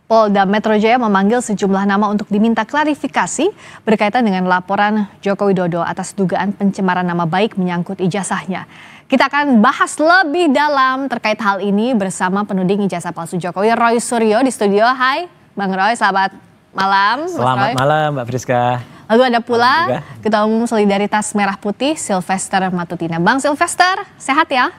Polda Metro Jaya memanggil sejumlah nama untuk diminta klarifikasi berkaitan dengan laporan Joko Widodo atas dugaan pencemaran nama baik menyangkut ijazahnya. Kita akan bahas lebih dalam terkait hal ini bersama penuding ijazah palsu Jokowi, Roy Suryo di studio. Hai Bang Roy, selamat malam. Selamat malam Mbak Friska. Lalu ada pula Ketua Umum Solidaritas Merah Putih, Sylvester Matutina. Bang Sylvester, sehat ya?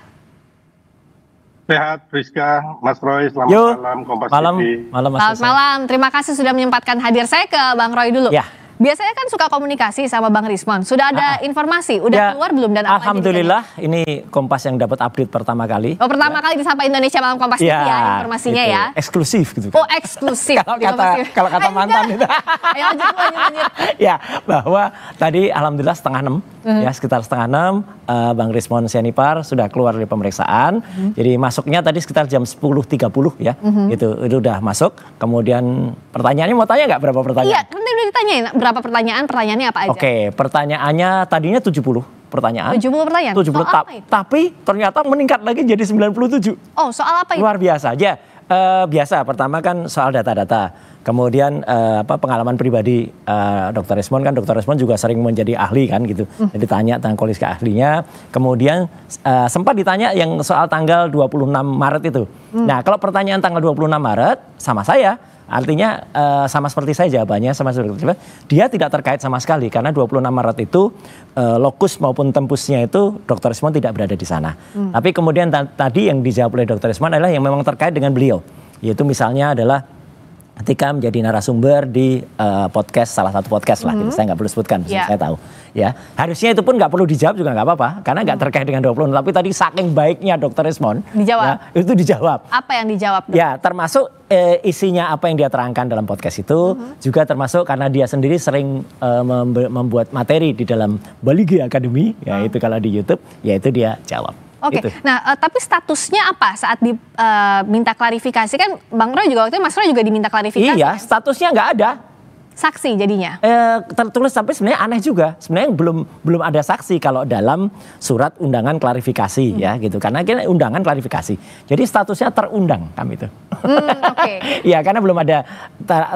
Sehat, Friska, Mas Roy, selamat malam, Kompas TV. Selamat malam, terima kasih sudah menyempatkan hadir. Saya ke Bang Roy dulu. Ya. Biasanya kan suka komunikasi sama Bang Rismon. Sudah ada informasi, udah keluar belum dan apa? Alhamdulillah, ini Kompas yang dapat update pertama kali. Oh, pertama kali di Sapa Indonesia Malam Kompas TV ya informasinya gitu. Ya. Eksklusif gitu. Oh, eksklusif. kalau kata mantan itu. Ayo lanjut. Ya, bahwa tadi alhamdulillah 5:30 ya, sekitar 5:30 Bang Rismon Sianipar sudah keluar dari pemeriksaan. Jadi masuknya tadi sekitar jam 10.30 ya. Itu udah masuk. Kemudian pertanyaannya mau tanya nggak berapa pertanyaan? Iya, nanti udah ditanyain berapa pertanyaan, pertanyaannya apa aja? Oke, pertanyaannya tadinya 70 pertanyaan. 70 pertanyaan? 70, tapi ternyata meningkat lagi jadi 97. Oh, soal apa itu? Luar biasa aja. Biasa, pertama kan soal data-data. Kemudian pengalaman pribadi Dr. Rismon kan, Dr. Rismon juga sering menjadi ahli kan gitu. Jadi tanya tentang kualifikasi ahlinya. Kemudian sempat ditanya yang soal tanggal 26 Maret itu. Nah, kalau pertanyaan tanggal 26 Maret sama saya, artinya sama seperti saya jawabannya, sama seperti dia tidak terkait sama sekali karena 26 Maret itu lokus maupun tempusnya itu Dr. Rismon tidak berada di sana. Tapi kemudian tadi yang dijawab oleh Dr. Rismon adalah yang memang terkait dengan beliau, yaitu misalnya adalah ketika menjadi narasumber di podcast, salah satu podcast lah, gitu. Saya nggak perlu sebutkan, saya tahu. Ya, harusnya itu pun nggak perlu dijawab juga nggak apa-apa, karena nggak terkait dengan 20. Tapi tadi saking baiknya Dr. Rismon, dijawab. Ya, itu dijawab. Apa yang dijawab? Ya, termasuk isinya apa yang dia terangkan dalam podcast itu, juga termasuk karena dia sendiri sering membuat materi di dalam Balige Academy, ya itu kalau di YouTube, ya itu dia jawab. Oke, nah tapi statusnya apa saat diminta klarifikasi kan Bang Roy juga waktu itu Mas Roy juga diminta klarifikasi. Iya, statusnya nggak ada. Saksi jadinya? Tertulis sampai sebenarnya aneh juga. Sebenarnya belum ada saksi kalau dalam surat undangan klarifikasi ya gitu. Karena kita undangan klarifikasi. Jadi statusnya terundang kami itu. Oke. Ya karena belum ada,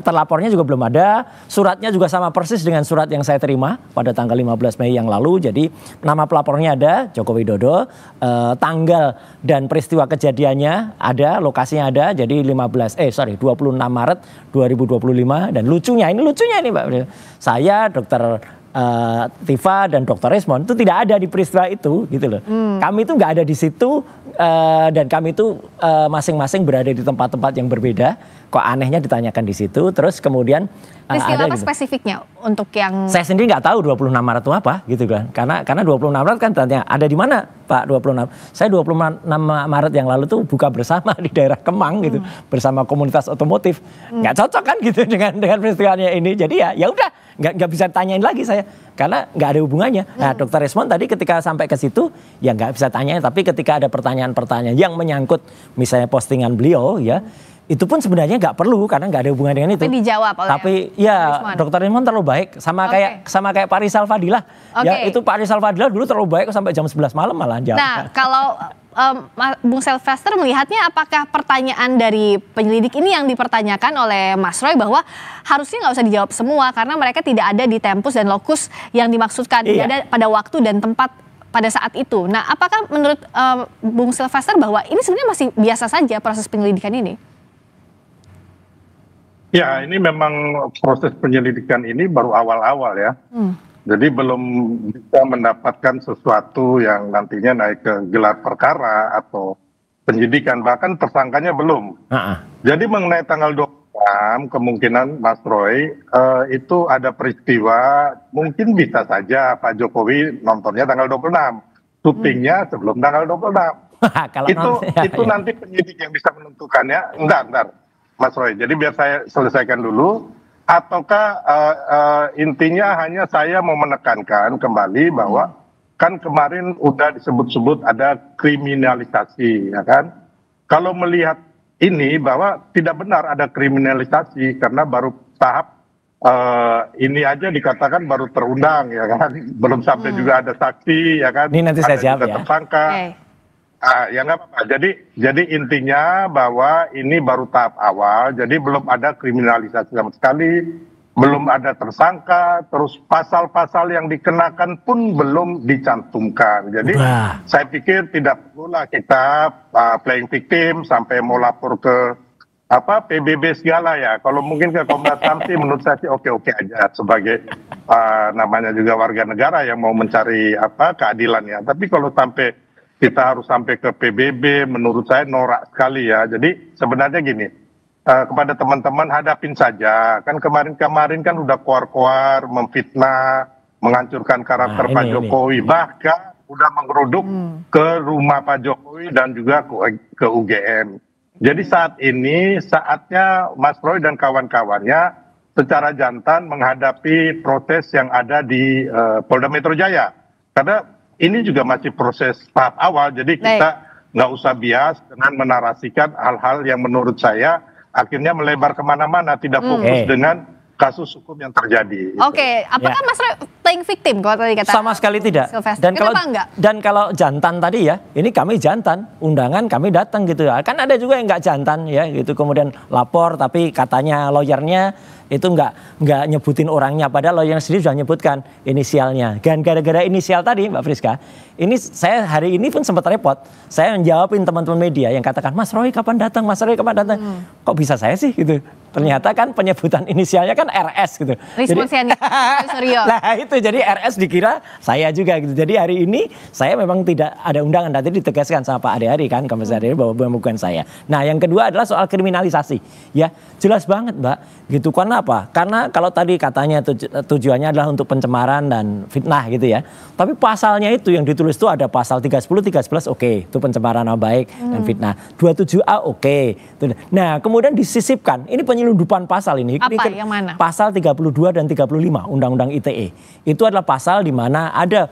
terlapornya juga belum ada. Suratnya juga sama persis dengan surat yang saya terima pada tanggal 15 Mei yang lalu. Jadi nama pelapornya ada, Joko Widodo. Tanggal dan peristiwa kejadiannya ada, lokasinya ada. Jadi 26 Maret 2025. Dan lucunya ini Mbak, saya Dr. Tifa dan Dr. Rismon itu tidak ada di peristiwa itu gitu loh. Kami itu nggak ada di situ dan kami itu masing-masing berada di tempat-tempat yang berbeda. Kok anehnya ditanyakan di situ, terus kemudian peristiwa ada apa gitu. Spesifiknya untuk yang saya sendiri nggak tahu 26 Maret itu apa gitu kan. Karena 26 Maret kan tanya ada di mana Pak 26. Saya 26 Maret yang lalu tuh buka bersama di daerah Kemang gitu bersama komunitas otomotif. Nggak cocok kan gitu dengan peristiwanya ini. Jadi ya udah nggak bisa tanyain lagi saya karena nggak ada hubungannya. Nah, Dr. Rismon tadi ketika sampai ke situ ya nggak bisa tanyain, tapi ketika ada pertanyaan-pertanyaan yang menyangkut misalnya postingan beliau ya, itu pun sebenarnya nggak perlu karena nggak ada hubungan dengan itu. Tapi dijawab oleh Tapi ya Dr. Rismon terlalu baik sama kayak Pak Rizal Fadilah. Ya itu Pak Rizal Fadilah dulu terlalu baik sampai jam 11 malam malah jawab. Nah kalau Bung Sylvester melihatnya apakah pertanyaan dari penyelidik ini yang dipertanyakan oleh Mas Roy bahwa harusnya nggak usah dijawab semua karena mereka tidak ada di tempus dan lokus yang dimaksudkan, tidak ada pada waktu dan tempat pada saat itu. Nah apakah menurut Bung Sylvester bahwa ini sebenarnya masih biasa saja proses penyelidikan ini? Ya, ini memang proses penyelidikan ini baru awal-awal ya. Jadi belum bisa mendapatkan sesuatu yang nantinya naik ke gelar perkara atau penyidikan. Bahkan tersangkanya belum. Jadi mengenai tanggal 26 kemungkinan Mas Roy itu ada peristiwa mungkin bisa saja Pak Jokowi nontonnya tanggal 26. Syutingnya sebelum tanggal 26. Itu nanti penyidik yang bisa menentukannya. Entar. Mas Roy, jadi biar saya selesaikan dulu, ataukah intinya hanya saya mau menekankan kembali bahwa kan kemarin udah disebut-sebut ada kriminalisasi, ya kan? Kalau melihat ini bahwa tidak benar ada kriminalisasi karena baru tahap ini aja dikatakan baru terundang, ya kan? Belum sampai juga ada saksi, ya kan? Ini nanti saya jawab ya. Tersangka. Ya nggak apa-apa. Jadi intinya bahwa ini baru tahap awal, jadi belum ada kriminalisasi sama sekali, belum ada tersangka, terus pasal-pasal yang dikenakan pun belum dicantumkan. Jadi saya pikir tidak perlulah kita playing victim sampai mau lapor ke PBB segala ya. Kalau mungkin ke Komnas HAM sih menurut saya sih oke-oke aja sebagai namanya juga warga negara yang mau mencari keadilan ya. Tapi kalau sampai kita harus sampai ke PBB, menurut saya norak sekali ya. Jadi sebenarnya gini, kepada teman-teman hadapin saja. Kan kemarin kan udah koar-koar, memfitnah, menghancurkan karakter Pak Jokowi. Bahkan udah menggeruduk ke rumah Pak Jokowi dan juga ke UGM. Jadi saat ini saatnya Mas Roy dan kawan-kawannya secara jantan menghadapi proses yang ada di Polda Metro Jaya. Karena ini juga masih proses tahap awal, jadi kita nggak usah bias dengan menarasikan hal-hal yang menurut saya akhirnya melebar kemana-mana, tidak fokus dengan kasus hukum yang terjadi. Oke, apakah Mas Roy playing victim kalau tadi kata? Sama sekali tidak. Dan kalau jantan tadi ya, ini kami jantan, undangan kami datang gitu ya. Kan ada juga yang nggak jantan ya, gitu kemudian lapor tapi katanya lawyernya itu nggak nyebutin orangnya, padahal lawyer sendiri sudah nyebutkan inisialnya. Dan gara-gara inisial tadi Mbak Friska, ini saya hari ini pun sempat repot. Saya menjawabin teman-teman media yang katakan, Mas Roy kapan datang, Mas Roy kapan datang. Kok bisa saya sih gitu. Ternyata kan penyebutan inisialnya kan RS gitu. Nah itu jadi RS dikira saya juga gitu. Jadi hari ini saya memang tidak ada undangan. Tadi ditegaskan sama Pak Ade Hari kan, Komisaris bahwa bukan saya. Nah yang kedua adalah soal kriminalisasi. Ya jelas banget Mbak. Gitu karena apa? Karena kalau tadi katanya tujuannya adalah untuk pencemaran dan fitnah gitu ya. Tapi pasalnya itu yang ditulis itu ada pasal 310, 311 oke. Itu pencemaran nama baik dan fitnah. 27A oke. Nah kemudian disisipkan. Ini penyelundupan pasal ini. Apa yang mana? Pasal 32 dan 35 Undang-Undang ITE. Itu adalah pasal di mana ada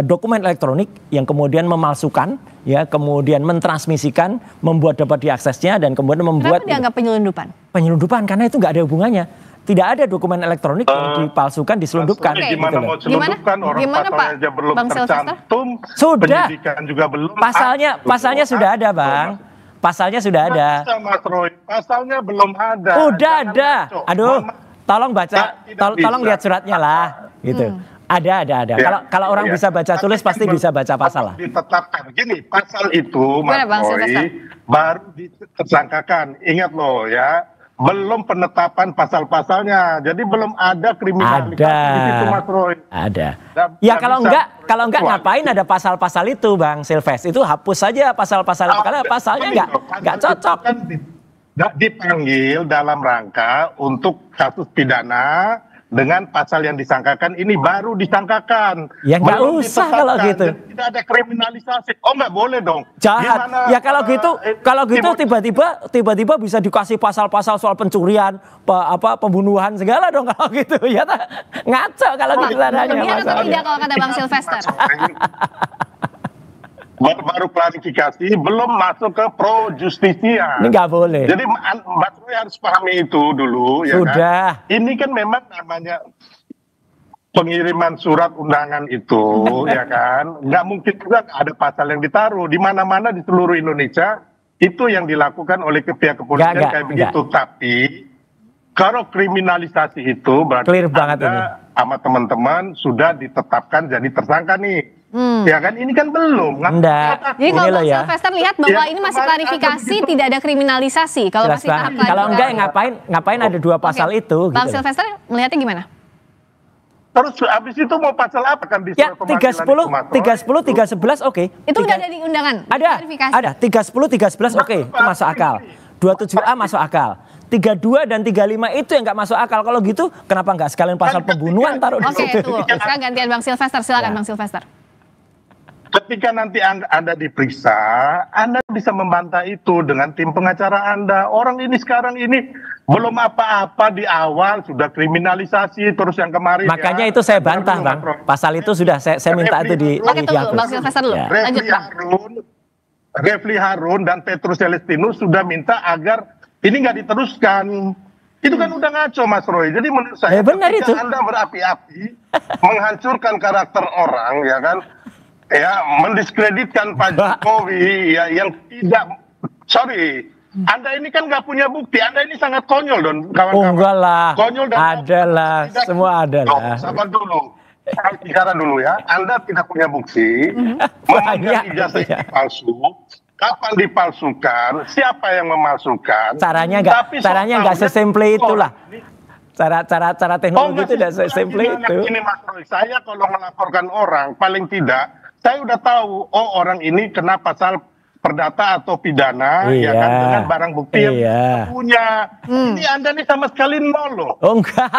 dokumen elektronik yang kemudian memalsukan, ya, kemudian mentransmisikan, membuat dapat diaksesnya dan kemudian membuat. Kenapa dianggap penyelundupan? Penyelundupan karena itu nggak ada hubungannya. Tidak ada dokumen elektronik yang dipalsukan, diselundupkan. Gimana mau selundupkan orang pasalnya aja belum tercantum. Sudah. Penyidikan juga belum. Pasalnya sudah ada, Bang. Pasalnya sudah ada. Mas Roy, pasalnya belum ada. Udah ada. Aduh, tolong baca, tolong lihat suratnya lah, gitu. Ada. Ya. Kalau orang bisa baca tulis pasti bisa baca pasal lah. Ditetapkan gini, pasal itu Mas Roy baru ditersangkakan. Ingat loh ya, belum penetapan pasal-pasalnya. Jadi belum ada kriminalisasi di situ Mas Roy. Ada. Ya kalau enggak ngapain ada pasal-pasal itu Bang Silves? Itu hapus saja pasal-pasal itu karena pasalnya enggak cocok. Dipanggil dalam rangka untuk kasus pidana dengan pasal yang disangkakan ini baru disangkakan. Ya nggak usah kalau gitu. Tidak ada kriminalisasi. Oh nggak boleh dong. Jahat. Gimana, ya kalau gitu tiba-tiba bisa dikasih pasal-pasal soal pencurian, pembunuhan segala dong kalau gitu. Ya ngaco kalau gitu adanya. Berlebihan atau tidak kalau kata Bang Silvester? Baru klarifikasi, belum masuk ke pro justisia. Ini nggak boleh. Jadi Mbak Troy harus pahami itu dulu. Sudah. Ya kan? Ini kan memang namanya pengiriman surat undangan itu, ya kan. Nggak mungkin juga ada pasal yang ditaruh. Di mana-mana di seluruh Indonesia, itu yang dilakukan oleh pihak kepolisian kayak begitu. Tapi, kalau kriminalisasi itu, berarti Anda sama teman-teman sudah ditetapkan jadi tersangka nih. Ya kan ini kan belum. Jadi kalau Bang Silvester lihat bahwa ini masih klarifikasi, tidak ada kriminalisasi. Kalau masih tahap klarifikasi. Kalau enggak ngapain ada dua pasal itu. Bang Silvester melihatnya gimana? Terus habis itu mau pasal apa kan bisa? Ya 310, 311 oke. Itu udah ada di undangan. Ada 310, 311 oke, itu masuk akal. 27A masuk akal. 32 dan 35 itu yang nggak masuk akal. Kalau gitu kenapa nggak sekalian pasal pembunuhan taruh di situ? Oke, sekarang gantian Bang Silvester. Silakan Bang Silvester. Ketika nanti Anda diperiksa, Anda bisa membantah itu dengan tim pengacara Anda. Orang ini sekarang ini belum apa-apa di awal sudah kriminalisasi, terus yang kemarin. Makanya itu saya bantah, Bang. Pasal itu sudah saya minta itu di. Oke, tunggu, Bang Silvester dulu. Lanjut, Refli Harun dan Petrus Celestinus sudah minta agar ini nggak diteruskan. Itu kan udah ngaco Mas Roy. Jadi menurut saya benar itu. Anda berapi-api menghancurkan karakter orang, ya kan. ya mendiskreditkan Pak Jokowi ya yang tidak, sorry, Anda ini kan nggak punya bukti, Anda ini sangat konyol don kawan-kawan. Enggak lah, Konyol dan adalah, semua adalah. Sabar dulu, saya bicara dulu ya. Anda tidak punya bukti, memegang ijazah ini palsu. Kapan dipalsukan? Siapa yang memalsukan? Caranya nggak sesimple itulah. Cara teknologi itu tidak sesimple itu. Ini Mas Roy, saya kalau melaporkan orang, paling tidak saya udah tahu, oh orang ini kena pasal perdata atau pidana, ya kan, dengan barang bukti yang punya. Ini Anda nih sama sekali nol loh. Oh enggak.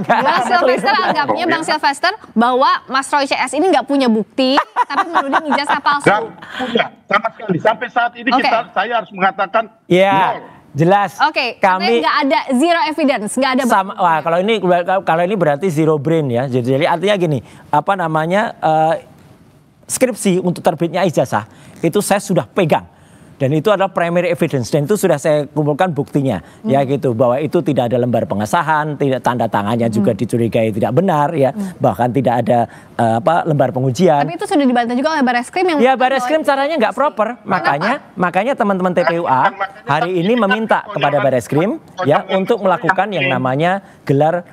Bang Sylvester anggapnya Bang Sylvester bahwa Mas Roy CS ini nggak punya bukti, tapi menuding ijazah palsu. Nggak punya sama sekali. Sampai saat ini saya harus mengatakan nol. Jelas. Kami nggak ada zero evidence, nggak ada. Wah, kalau ini berarti zero brain ya. Jadi artinya gini, apa namanya, skripsi untuk terbitnya ijazah itu saya sudah pegang. Dan itu adalah primary evidence, dan itu sudah saya kumpulkan buktinya, ya gitu, bahwa itu tidak ada lembar pengesahan, tidak tanda tangannya juga dicurigai tidak benar, ya, bahkan tidak ada lembar pengujian. Tapi itu sudah dibantah juga oleh Bareskrim yang. Ya, Bareskrim caranya nggak proper, makanya teman-teman TPUA hari ini meminta kepada Bareskrim ya untuk melakukan yang namanya gelar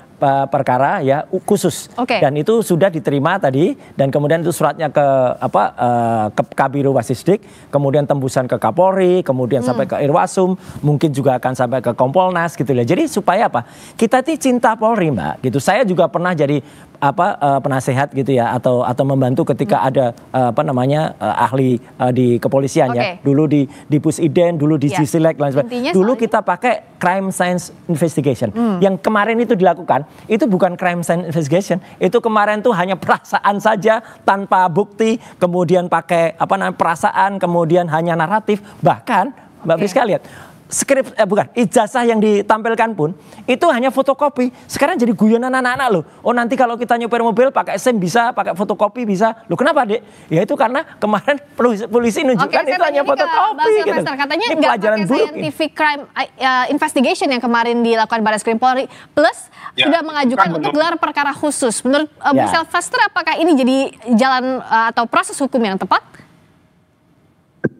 perkara ya khusus, dan itu sudah diterima tadi, dan kemudian itu suratnya ke Kabiro Wasisdik, kemudian tembusan ke Kapolri, kemudian sampai ke Irwasum, mungkin juga akan sampai ke Kompolnas gitu ya. Jadi supaya apa? Kita ini cinta Polri, Mbak. Gitu. Saya juga pernah jadi penasehat gitu ya, atau membantu ketika ada ahli di kepolisian ya. Dulu di Pusiden, dulu di Cisilek, lain sebagainya. Dulu kita pakai crime science investigation. Yang kemarin itu dilakukan itu bukan crime science investigation, itu kemarin tuh hanya perasaan saja tanpa bukti, kemudian pakai perasaan, kemudian hanya naratif, bahkan Mbak Friska lihat ijazah yang ditampilkan pun itu hanya fotokopi. Sekarang jadi guyonan anak-anak loh. Oh, nanti kalau kita nyopir mobil pakai SIM bisa, pakai fotokopi bisa. Loh, kenapa, Dek? Ya itu karena kemarin polisi nunjukkan itu hanya fotokopi gitu. Katanya ini pelajaran buruk. Scientific crime investigation yang kemarin dilakukan Bareskrim Polri plus sudah mengajukan untuk gelar perkara khusus. Menurut Bung Sylvester, apakah ini jadi jalan atau proses hukum yang tepat?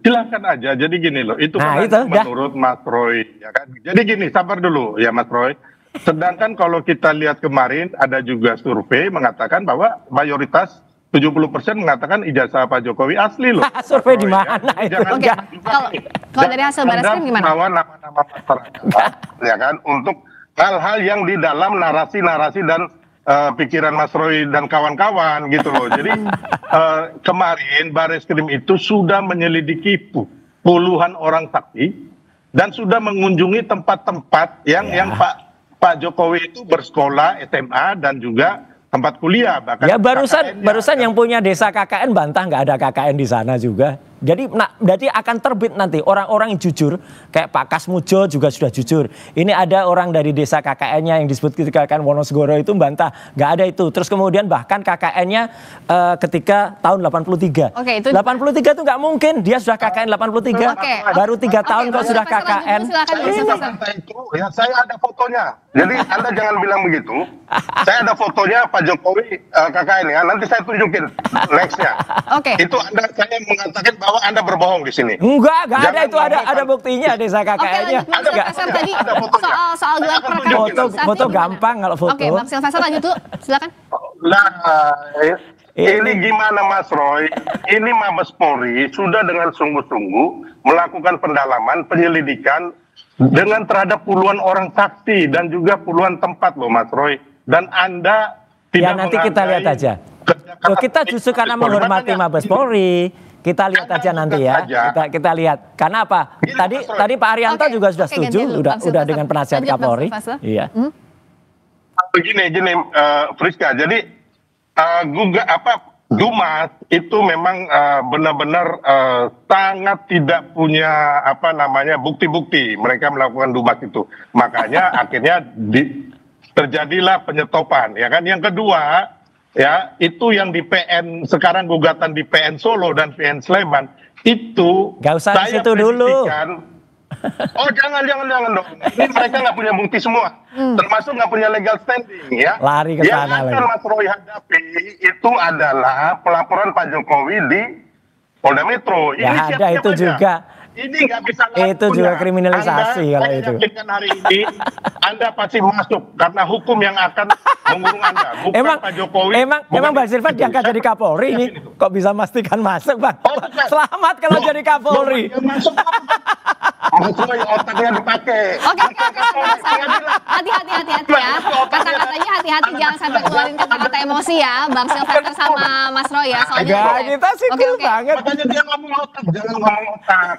Silahkan aja, jadi gini loh, itu menurut Mas Roy, ya kan? Jadi gini, sabar dulu ya Mas Roy. Sedangkan kalau kita lihat kemarin ada juga survei mengatakan bahwa mayoritas 70% mengatakan ijazah Pak Jokowi asli loh. Survei di mana itu? Kalau dari hasil Bareskrim gimana? Bahwa nama-nama masyarakat, ya kan, untuk hal-hal yang di dalam narasi-narasi dan pikiran Mas Roy dan kawan-kawan gitu loh. Jadi kemarin Bareskrim itu sudah menyelidiki puluhan orang saksi dan sudah mengunjungi tempat-tempat yang Pak Jokowi itu bersekolah SMA dan juga tempat kuliah. Bahkan ya barusan yang punya desa KKN bantah nggak ada KKN di sana juga. Jadi akan terbit nanti orang-orang yang jujur, kayak Pak Kasmujo juga sudah jujur. Ini ada orang dari desa KKN-nya yang disebut KKN Wonosegoro itu bantah, nggak ada itu. Terus kemudian bahkan KKN-nya ketika tahun 83. 83 itu nggak mungkin, dia sudah KKN 83. Baru 3 tahun kok sudah KKN. Ya, saya ada fotonya. Jadi Anda jangan bilang begitu. Saya ada fotonya Pak Jokowi KKN ya. Nanti saya tunjukin nextnya. Itu saya mengatakan bahwa Anda berbohong di sini. Enggak ada itu, ada buktinya desa KKN-nya. Tadi soal gelar perkara. Foto gampang kalau foto. Bang Sylvester lanjut dulu, silakan. Nah, ini gimana Mas Roy? Ini Mabes Polri sudah dengan sungguh-sungguh melakukan pendalaman, penyelidikan dengan terhadap puluhan orang saksi dan juga puluhan tempat loh Mas Roy. Dan Anda tidak nanti kita lihat aja. Kita justru karena menghormati Mabes Polri. Kita lihat aja nanti ya. Kita lihat. Karena apa? Tadi Pak Arianto juga sudah setuju, udah dengan penasihat Kapolri. Iya. Begini, Friska. Jadi Dumas itu memang benar-benar sangat tidak punya bukti-bukti mereka melakukan Dumas itu. Makanya akhirnya terjadilah penyetopan, ya kan. Yang kedua, ya itu yang di PN sekarang gugatan di PN Solo dan PN Sleman itu nggak usah di situ dulu. Oh jangan dong. Ini mereka nggak punya bukti semua, termasuk nggak punya legal standing ya. Lari ke sana Yang akan lagi. Mas Roy hadapi itu adalah pelaporan Pak Jokowi di Polda Metro. Ya ada siap-siap itu aja. juga. Ini nggak bisa Itu lakukan. juga kriminalisasi Anda, kalau saya itu. yakinkan hari ini Anda pasti masuk karena hukum yang akan mengurung Anda. Bukan Emang Pak Jokowi. emang Bang Silvan itu. diangkat jadi Kapolri ini kok bisa memastikan masuk Bang? Oh, bukan. Selamat kalau jadi Kapolri. Ya, masuk. Mas Roy otaknya dipakai. Oke, hati-hati ya. Kata-katanya hati-hati, jangan sampai keluarin kata-kata emosi ya, Bang Silvester sama Mas Roy ya. Soalnya Enggak, kita sih Oke. banget. Makanya dia ngomong otak, jangan ngomong otak.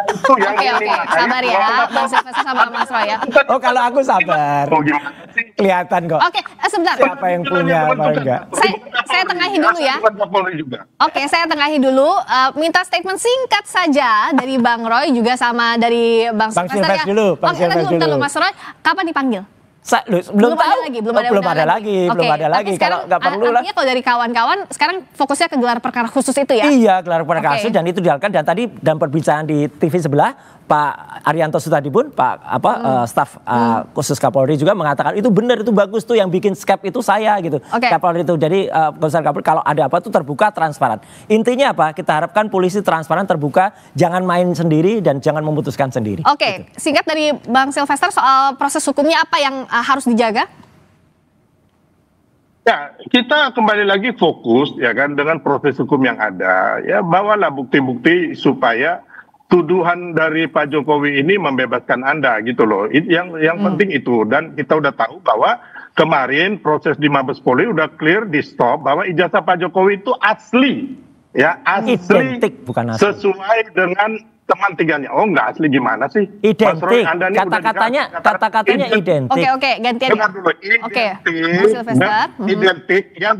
Itu yang Oke, ini. makanya sabar ya, Bang Silvester sama Mas Roy ya. Oh kalau aku sabar. Oh, gimana sih? Kelihatan kok. Oke, sebentar. Siapa yang punya apa enggak? Saya tengahi dulu ya. Bukan Kapolri juga. Oke, saya tengahi dulu. Minta statement singkat saja dari Bang Roy juga sama dari Bang Silvester ya. Silvester dulu, Bang Oke, Silvester bentar dulu. Mas Roy, kapan dipanggil? Belum tahu. ada lagi, belum ada belum undangan ada lagi. Oke, Belum ada tapi lagi. sekarang, Kalau nggak perlu lah. artinya kalau dari kawan-kawan sekarang fokusnya ke gelar perkara khusus itu ya? Iya, gelar perkara Oke. kasus dan itu dilakukan dan tadi dalam perbincangan di TV sebelah Pak Arianto Sutadipun, staf khusus Kapolri juga mengatakan itu benar, itu bagus tuh yang bikin skep itu saya gitu. Oke. Kapolri itu jadi komisaris Kapolri kalau ada apa tuh terbuka transparan. Intinya apa? Kita harapkan polisi transparan terbuka, jangan main sendiri dan jangan memutuskan sendiri. Oke, singkat dari Bang Silvester soal proses hukumnya apa yang harus dijaga? Ya, kita kembali lagi fokus ya kan dengan proses hukum yang ada. Ya, bawalah bukti-bukti supaya tuduhan dari Pak Jokowi ini membebaskan Anda gitu loh. Yang penting itu, dan kita udah tahu bahwa kemarin proses di Mabes Polri udah clear di stop bahwa ijazah Pak Jokowi itu asli. Ya, asli. Identik, bukan asli. Sesuai dengan teman tiganya. Oh, enggak asli gimana sih? Mas Identik. Roy, Anda ini udah Kata-katanya identik. Oke, gantian Dengar ya. dulu, Oke, identik, Mas Silvester. identik yang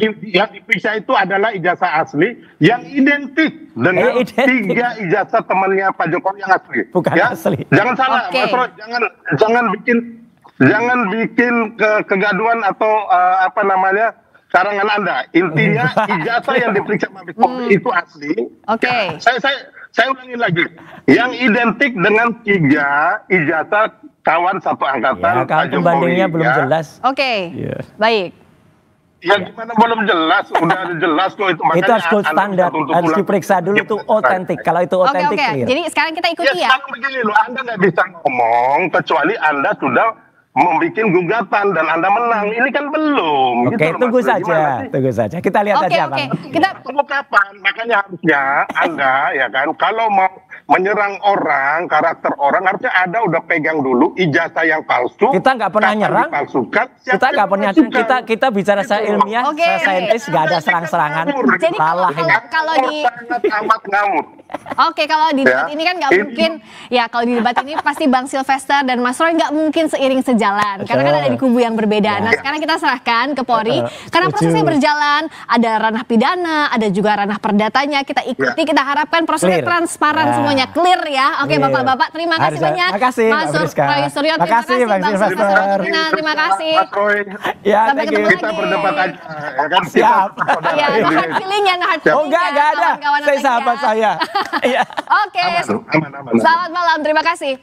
diperiksa itu adalah ijazah asli yang identik dengan Identik. 3 ijazah temannya Pak Jokowi yang asli. Bukan asli. Jangan salah, Oke. Mas Roy, jangan bikin kegaduhan atau karangan Anda. Intinya ijazah yang diperiksa Mabes Polri itu asli. Oke. Ya, saya ulangi lagi. Yang identik dengan 3 ijazah kawan satu angkatan Ya, kalau Pak pembandingnya Jokowi, belum ya. jelas. Oke, Iya. baik. Ya gimana belum jelas, udah jelas kok itu. Itu harus gold Anda standar, bisa tuntut harus ulang. diperiksa dulu itu otentik. Kalau itu Oke, otentik clear. Jadi sekarang kita Ya ikuti ya. sekarang begini loh, Anda nggak bisa ngomong kecuali Anda sudah membuat gugatan dan Anda menang. Ini kan belum. Oke, gitu loh, tunggu Mas Roy. Gimana saja, sih? tunggu saja. Kita lihat Oke, aja, oke. Bang. Kita Tunggu kapan? Makanya harusnya Anda ya kan, kalau mau menyerang orang, karakter orang, harusnya Anda udah pegang dulu ijazah yang palsu. Kita nggak pernah kapan nyerang. dipalsukan, Kita siapa nggak yang pernah, memalsukan. kita bicara secara Gitu loh. ilmiah, Oke. secara saintis nggak ada serang-serangan. Jadi Salah ini. kalau di- sangat amat ngamuk. Oke, kalau di debat Ya. ini kan nggak mungkin, ya kalau di debat ini pasti Bang Silvester dan Mas Roy nggak mungkin seiring sejalan, karena kan ada di kubu yang berbeda. Nah, sekarang kita serahkan ke Polri, karena prosesnya berjalan, ada ranah pidana, ada juga ranah perdatanya, kita ikuti, kita harapkan prosesnya Clear. transparan Ya. semuanya, clear ya. Oke, Clear. Bapak-bapak, terima kasih Harus- banyak. makasih, Mas Mbak Friska. Roy Suryo, terima Makasih, kasih. Bang Bang Silvester. Silvester, terima kasih. Mas Roy, Ya, Sampai thank you. ketemu kita lagi. berdebat aja, ya kan? Siap. Iya, no hard feeling ya, no hard feeling Oh enggak ya, ada. kawan-kawan Saya lagi sahabat ya. saya. Iya. Oke, Aman. selamat malam, terima kasih.